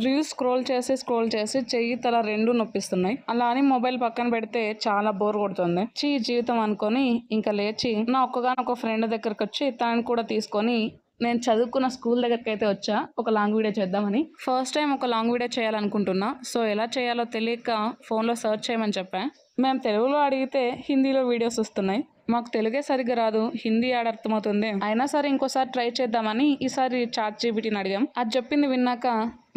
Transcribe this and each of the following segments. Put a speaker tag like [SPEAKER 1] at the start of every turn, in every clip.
[SPEAKER 1] Reels scroll చేసి చెయ్యి తల రెండు నొప్పిస్తున్నాయి. అలా అని మొబైల్ పక్కన పెడితే చాలా బోర్ కొడుతుంది. జీవితం అనుకొని ఇంకా లేచి నా ఒక్కగానొక ఫ్రెండ్ దగ్గరకు వచ్చి తనని కూడా తీసుకొని నేను చదువుకున్న స్కూల్ దగ్గరికి అయితే వచ్చా ఒక లాంగ్ వీడియో చేద్దామని. ఫస్ట్ టైం ఒక లాంగ్ వీడియో చేయాలనుకుంటున్నా. సో ఎలా చేయాలో తెలియక ఫోన్లో సెర్చ్ చేయమని చెప్పా. మేము తెలుగులో అడిగితే హిందీలో వీడియోస్ వస్తున్నాయి. మాకు తెలుగే సరిగ్గా రాదు, హిందీ ఆడ అర్థమవుతుంది. అయినా సరే ఇంకోసారి ట్రై చేద్దామని ఈసారి చాట్ జీపీటీని అడిగాం. అది చెప్పింది విన్నాక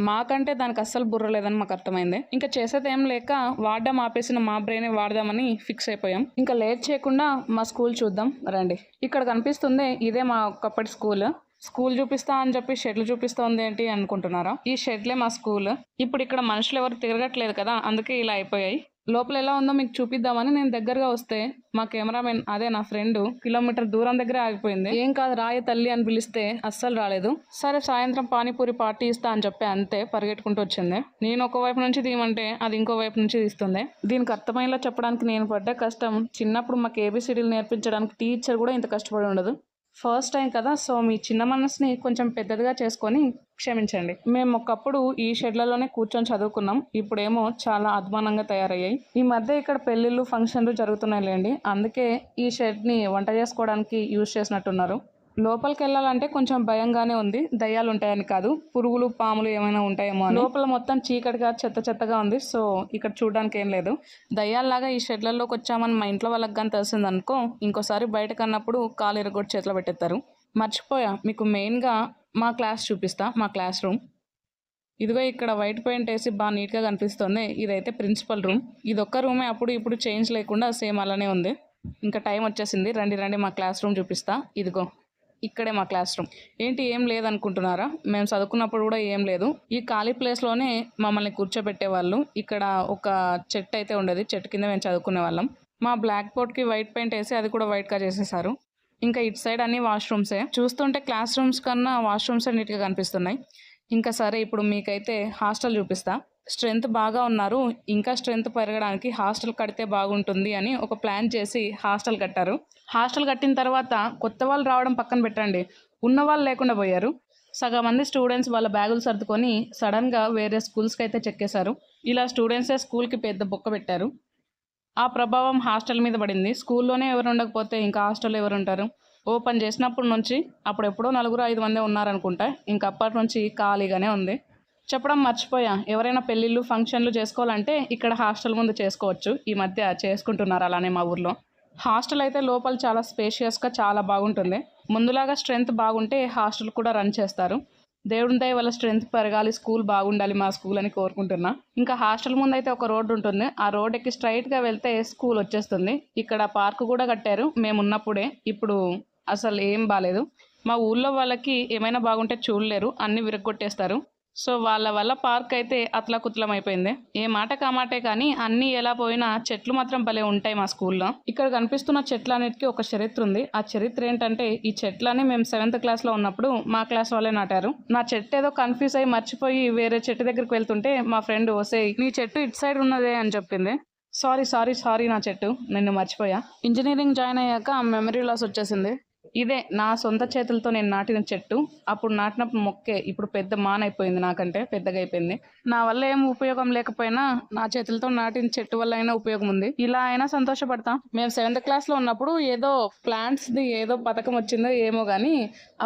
[SPEAKER 1] మాకంటే దానికి అస్సలు బుర్ర లేదని మాకు అర్థమైంది. ఇంకా చేసేది ఏం లేక వాడడం ఆపేసిన మా బ్రెయిన్ వాడదామని ఫిక్స్ అయిపోయాం. ఇంకా లేట్ చేయకుండా మా స్కూల్ చూద్దాం రండి. ఇక్కడ కనిపిస్తుంది ఇదే మా ఒకప్పటి స్కూల్ చూపిస్తా అని చెప్పి షెడ్లు చూపిస్తోంది ఏంటి అనుకుంటున్నారా? ఈ షెడ్లే మా స్కూల్. ఇప్పుడు ఇక్కడ మనుషులు ఎవరు తిరగట్లేదు కదా, అందుకే ఇలా అయిపోయాయి. లోపల ఎలా ఉందో మీకు చూపిద్దామని నేను దగ్గరగా వస్తే మా కెమెరామెన్ అదే నా ఫ్రెండ్ కిలోమీటర్ దూరం దగ్గర ఆగిపోయింది. ఏం కాదు రాయ తల్లి అని పిలిస్తే అస్సలు రాలేదు. సరే సాయంత్రం పానీపూరి పార్టీ ఇస్తా అని చెప్పి అంతే పరిగెట్టుకుంటూ వచ్చింది. నేను ఒక వైపు నుంచి తీయమంటే అది ఇంకో వైపు నుంచి తీస్తుంది. దీనికి అర్థమయ్యేలా చెప్పడానికి నేను పడ్డ కష్టం చిన్నప్పుడు మాకు ఏబిసిడీలు నేర్పించడానికి టీచర్ కూడా ఇంత కష్టపడి ఉండదు. ఫస్ట్ టైం కదా, సో మీ చిన్న మనసుని కొంచెం పెద్దదిగా చేసుకొని క్షమించండి. మేము ఒకప్పుడు ఈ షెడ్లలోనే కూర్చొని చదువుకున్నాం. ఇప్పుడేమో చాలా అధ్వానంగా తయారయ్యాయి. ఈ మధ్య ఇక్కడ పెళ్లిళ్ళు ఫంక్షన్లు జరుగుతున్నాయిలేండి, అందుకే ఈ షెడ్ని వంట చేసుకోవడానికి యూజ్ చేసినట్టున్నారు. లోపలికి వెళ్ళాలంటే కొంచెం భయంగానే ఉంది. దయ్యాలు ఉంటాయని కాదు, పురుగులు పాములు ఏమైనా ఉంటాయేమో అని. లోపల మొత్తం చీకటిగా చెత్తగా ఉంది. సో ఇక్కడ చూడడానికి ఏం లేదు. దయ్యాల్లాగా ఈ షెడ్లలోకి వచ్చామని మా ఇంట్లో వాళ్ళకి కానీ తెలిసింది అనుకో, ఇంకోసారి బయటకు అన్నప్పుడు కాలు ఎరగొట్టి చేతిలో పెట్టేస్తారు. మర్చిపోయా, మీకు మెయిన్గా మా క్లాస్ చూపిస్తా. మా క్లాస్ రూమ్ ఇదిగో ఇక్కడ వైట్ పెయింట్ వేసి బాగా నీట్గా కనిపిస్తుంది. ఇదైతే ప్రిన్సిపల్ రూమ్. ఇది ఒక్క రూమే, అప్పుడు ఇప్పుడు చేంజ్ లేకుండా సేమ్ అలానే ఉంది. ఇంకా టైం వచ్చేసింది, రండి మా క్లాస్ రూమ్ చూపిస్తా. ఇదిగో ఇక్కడే మా క్లాస్ రూమ్. ఏంటి ఏం లేదనుకుంటున్నారా? మేము చదువుకున్నప్పుడు కూడా ఏం లేదు. ఈ ఖాళీ ప్లేస్లోనే మమ్మల్ని కూర్చోబెట్టేవాళ్ళు. ఇక్కడ ఒక చెట్టు అయితే ఉండేది, చెట్టు కింద మేము చదువుకునే వాళ్ళం. మా బ్లాక్ బోర్డ్కి వైట్ పెయింట్ వేసి అది కూడా వైట్గా చేసేసారు. ఇంకా ఇటు సైడ్ అన్ని వాష్రూమ్సే. చూస్తుంటే క్లాస్ రూమ్స్ కన్నా వాష్రూమ్సే నీట్గా కనిపిస్తున్నాయి. ఇంకా సరే ఇప్పుడు మీకైతే హాస్టల్ చూపిస్తా. స్ట్రెంత్ బాగా ఉన్నారు, ఇంకా స్ట్రెంత్ పెరగడానికి హాస్టల్ కడితే బాగుంటుంది అని ఒక ప్లాన్ చేసి హాస్టల్ కట్టారు. హాస్టల్ కట్టిన తర్వాత కొత్త వాళ్ళు రావడం పక్కన పెట్టండి, ఉన్న వాళ్ళు లేకుండా పోయారు. సగం మంది స్టూడెంట్స్ వాళ్ళ బ్యాగులు సర్దుకొని సడన్గా వేరే స్కూల్స్కి అయితే చెక్కేశారు. ఇలా స్టూడెంట్సే స్కూల్కి పెద్ద బొక్క పెట్టారు. ఆ ప్రభావం హాస్టల్ మీద పడింది. స్కూల్లోనే ఎవరు ఉండకపోతే ఇంకా హాస్టల్లో ఎవరు ఉంటారు? ఓపెన్ చేసినప్పటి నుంచి అప్పుడెప్పుడో 4-5 మందే ఉన్నారనుకుంటా. ఇంక అప్పటి నుంచి ఖాళీగానే ఉంది. చెప్పడం మర్చిపోయా, ఎవరైనా పెళ్ళిళ్ళు ఫంక్షన్లు చేసుకోవాలంటే ఇక్కడ హాస్టల్ ముందు చేసుకోవచ్చు. ఈ మధ్య చేసుకుంటున్నారు అలానే మా ఊర్లో. హాస్టల్ అయితే లోపల చాలా స్పేషియస్గా చాలా బాగుంటుంది. ముందులాగా స్ట్రెంత్ బాగుంటే హాస్టల్ కూడా రన్ చేస్తారు. దేవుడి దయ వల్ల స్ట్రెంత్ పెరగాలి, స్కూల్ బాగుండాలి మా స్కూల్ అని కోరుకుంటున్నా. ఇంకా హాస్టల్ ముందు అయితే ఒక రోడ్డు ఉంటుంది. ఆ రోడ్ ఎక్కి స్ట్రైట్గా వెళ్తే స్కూల్ వచ్చేస్తుంది. ఇక్కడ పార్క్ కూడా కట్టారు మేము ఉన్నప్పుడే, ఇప్పుడు అసలు ఏం బాలేదు. మా ఊళ్ళో వాళ్ళకి ఏమైనా బాగుంటే చూడలేరు, అన్నీ విరగొట్టేస్తారు. సో వాళ్ళ వల్ల పార్క్ అయితే అతలాకుతలం అయిపోయింది. ఏ మాట కామాటే కానీ అన్నీ ఎలా పోయినా చెట్లు మాత్రం భలే ఉంటాయి మా స్కూల్లో. ఇక్కడ కనిపిస్తున్న చెట్లన్నిటికీ ఒక చరిత్ర ఉంది. ఆ చరిత్ర ఏంటంటే ఈ చెట్లని మేము 7th క్లాస్లో ఉన్నప్పుడు మా క్లాస్ వాళ్ళే నాటారు. నా చెట్టు ఏదో కన్ఫ్యూజ్ అయ్యి మర్చిపోయి వేరే చెట్టు దగ్గరికి వెళ్తుంటే మా ఫ్రెండ్ వసే నీ చెట్టు ఇటు సైడ్ ఉన్నదే అని చెప్పింది. సారీ నా చెట్టు, నిన్ను మర్చిపోయా. ఇంజనీరింగ్ జాయిన్ అయ్యాక మెమరీ లాస్ వచ్చేసింది. ఇదే నా సొంత చేతులతో నేను నాటిన చెట్టు. అప్పుడు నాటినప్పుడు మొక్కే ఇప్పుడు పెద్ద మానైపోయింది, నాకంటే పెద్దగా అయిపోయింది. నా వల్ల ఏం ఉపయోగం లేకపోయినా నా చేతులతో నాటిన చెట్టు వల్ల అయినా ఉపయోగం ఉంది. ఇలా అయినా సంతోషపడతాం. మేము 7th క్లాస్లో ఉన్నప్పుడు ఏదో ప్లాంట్స్ది ఏదో పథకం వచ్చిందో ఏమో కానీ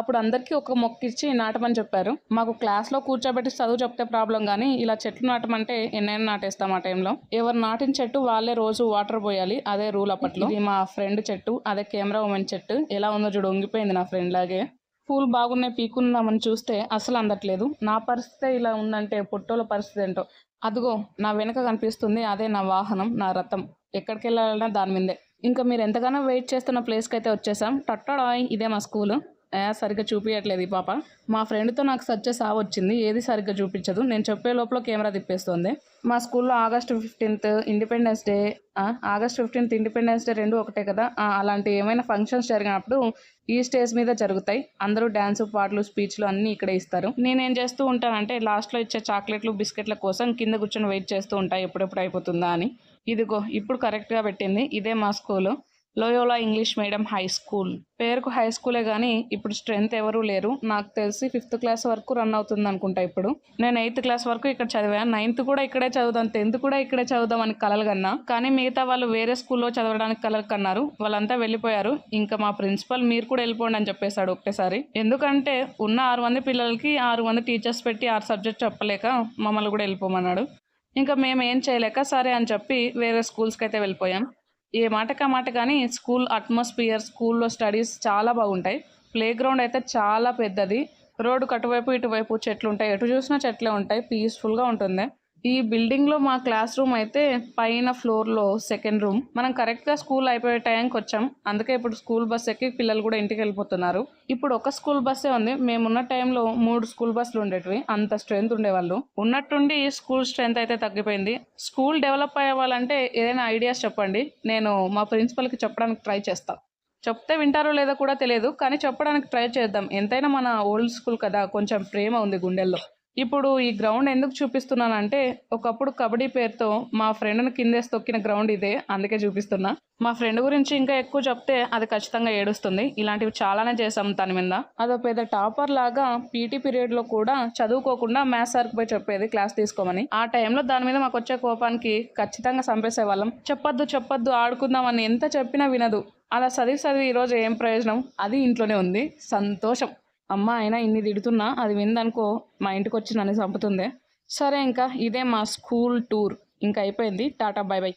[SPEAKER 1] అప్పుడు అందరికీ ఒక మొక్క ఇచ్చి నాటమని చెప్పారు. మాకు క్లాస్లో కూర్చోబెట్టి చదువు చెప్తే ప్రాబ్లం కానీ ఇలా చెట్లు నాటమంటే ఎన్నైనా నాటేస్తాం. ఆ టైంలో ఎవరు నాటిన చెట్టు వాళ్ళే రోజు వాటర్ పోయాలి, అదే రూల్ అప్పట్లో. ఇది మా ఫ్రెండ్ చెట్టు, అదే కెమెరా ఉమెన్ చెట్టు. ఎలా ఉందో చూడు, వంగిపోయింది నా ఫ్రెండ్ లాగే. పూలు బాగున్నాయి పీకున్నామని చూస్తే అసలు అందట్లేదు. నా పరిస్థితి ఇలా ఉందంటే పొట్టోల పరిస్థితి ఏంటో. అదిగో నా వెనక కనిపిస్తుంది, అదే నా వాహనం, నా రథం. ఎక్కడికి వెళ్ళాలన్నా దాని మీదే. ఇంకా మీరు ఎంతగానో వెయిట్ చేస్తున్న ప్లేస్కి అయితే వచ్చేసాం. టట్టడాయ్, ఇదే మా స్కూలు. సరిగ్గా చూపించట్లేదు ఈ పాప. మా ఫ్రెండ్తో నాకు సచ్చే సావు వచ్చింది, ఏది సరిగ్గా చూపించదు. నేను చెప్పే లోపల కెమెరా తిప్పేస్తుంది. మా స్కూల్లో August 15th independence day, August 15th independence day రెండు ఒకటే కదా. అలాంటి ఏమైనా ఫంక్షన్స్ జరిగినప్పుడు ఈ స్టేజ్ మీద జరుగుతాయి. అందరూ డ్యాన్స్ పాటలు స్పీచ్లు అన్నీ ఇక్కడే ఇస్తారు. నేనేం చేస్తూ ఉంటానంటే లాస్ట్లో ఇచ్చే చాక్లెట్లు బిస్కెట్ల కోసం కింద కూర్చొని వెయిట్ చేస్తూ ఉంటాయి ఎప్పుడెప్పుడు అయిపోతుందా అని. ఇదిగో ఇప్పుడు కరెక్ట్గా పెట్టింది, ఇదే మా school. Loyola English medium high school. పేరుకు హై స్కూలే కానీ ఇప్పుడు స్ట్రెంత్ ఎవరూ లేరు. నాకు తెలిసి 5th క్లాస్ వరకు రన్ అవుతుంది అనుకుంటా ఇప్పుడు. నేను 8th క్లాస్ వరకు ఇక్కడ చదివాను. 9th కూడా ఇక్కడే చదువుదాం, 10th కూడా ఇక్కడే చదువుదాం అని కలలు కన్నా. కానీ మిగతా వాళ్ళు వేరే స్కూల్లో చదవడానికి కలలు కన్నారు. వాళ్ళంతా వెళ్ళిపోయారు. ఇంకా మా ప్రిన్సిపల్ మీరు కూడా వెళ్ళిపోండి అని చెప్పేశాడు ఒకటేసారి. ఎందుకంటే ఉన్న 6 మంది పిల్లలకి 6 మంది టీచర్స్ పెట్టి 6 సబ్జెక్ట్ చెప్పలేక మమ్మల్ని కూడా వెళ్ళిపోమన్నాడు. ఇంకా మేము ఏం చేయలేక సరే అని చెప్పి వేరే స్కూల్స్కి అయితే వెళ్ళిపోయాం. ఏ మాటకా మాట కానీ స్కూల్ అట్మాస్ఫియర్, స్కూల్లో స్టడీస్ చాలా బాగుంటాయి. ప్లే గ్రౌండ్ అయితే చాలా పెద్దది. రోడ్డుకు అటువైపు ఇటువైపు చెట్లు ఉంటాయి. ఎటు చూసినా చెట్లే ఉంటాయి. పీస్ఫుల్గా ఉంటుంది. ఈ బిల్డింగ్లో మా క్లాస్ రూమ్ అయితే పైన ఫ్లోర్లో సెకండ్ రూమ్. మనం కరెక్ట్గా స్కూల్ అయిపోయే టైంకి వచ్చాం. అందుకే ఇప్పుడు స్కూల్ బస్ ఎక్కి పిల్లలు కూడా ఇంటికి వెళ్ళిపోతున్నారు. ఇప్పుడు ఒక స్కూల్ బస్సే ఉంది. మేమున్న టైంలో 3 స్కూల్ బస్సులు ఉండేటివి. అంత స్ట్రెంత్ ఉండేవాళ్ళు. ఉన్నట్టుండి స్కూల్ స్ట్రెంత్ అయితే తగ్గిపోయింది. స్కూల్ డెవలప్ అయ్యేవాళ్ళంటే ఏదైనా ఐడియాస్ చెప్పండి. నేను మా ప్రిన్సిపల్కి చెప్పడానికి ట్రై చేస్తాను. చెప్తే వింటారో లేదో కూడా తెలియదు, కానీ చెప్పడానికి ట్రై చేద్దాం. ఎంతైనా మన ఓల్డ్ స్కూల్ కదా, కొంచెం ప్రేమ ఉంది గుండెల్లో. ఇప్పుడు ఈ గ్రౌండ్ ఎందుకు చూపిస్తున్నానంటే ఒకప్పుడు కబడ్డీ పేరుతో మా ఫ్రెండ్ని కిందేసి తొక్కిన గ్రౌండ్ ఇదే, అందుకే చూపిస్తున్నా. మా ఫ్రెండ్ గురించి ఇంకా ఎక్కువ చెప్తే అది ఖచ్చితంగా ఏడుస్తుంది. ఇలాంటివి చాలానే చేసాం తన మీద. అదో పెద్ద టాపర్ లాగా పీటీ పీరియడ్లో కూడా చదువుకోకుండా మ్యాథ్స్ సార్కి పోయి చెప్పేది క్లాస్ తీసుకోమని. ఆ టైంలో దాని మీద మాకు వచ్చే కోపానికి ఖచ్చితంగా చంపేసేవాళ్ళం. చెప్పొద్దు ఆడుకుందామని ఎంత చెప్పినా వినదు. అలా చదివి ఈరోజు ఏం ప్రయోజనం? అది ఇంట్లోనే ఉంది, సంతోషం. అమ్మ అయినా ఇన్ని తిడుతున్నా అది విందనుకో మా ఇంటికి వచ్చి నన్ను చంపుతుంది. సరే, ఇంకా ఇదే మా స్కూల్ టూర్ ఇంకా అయిపోయింది. Tata, by by.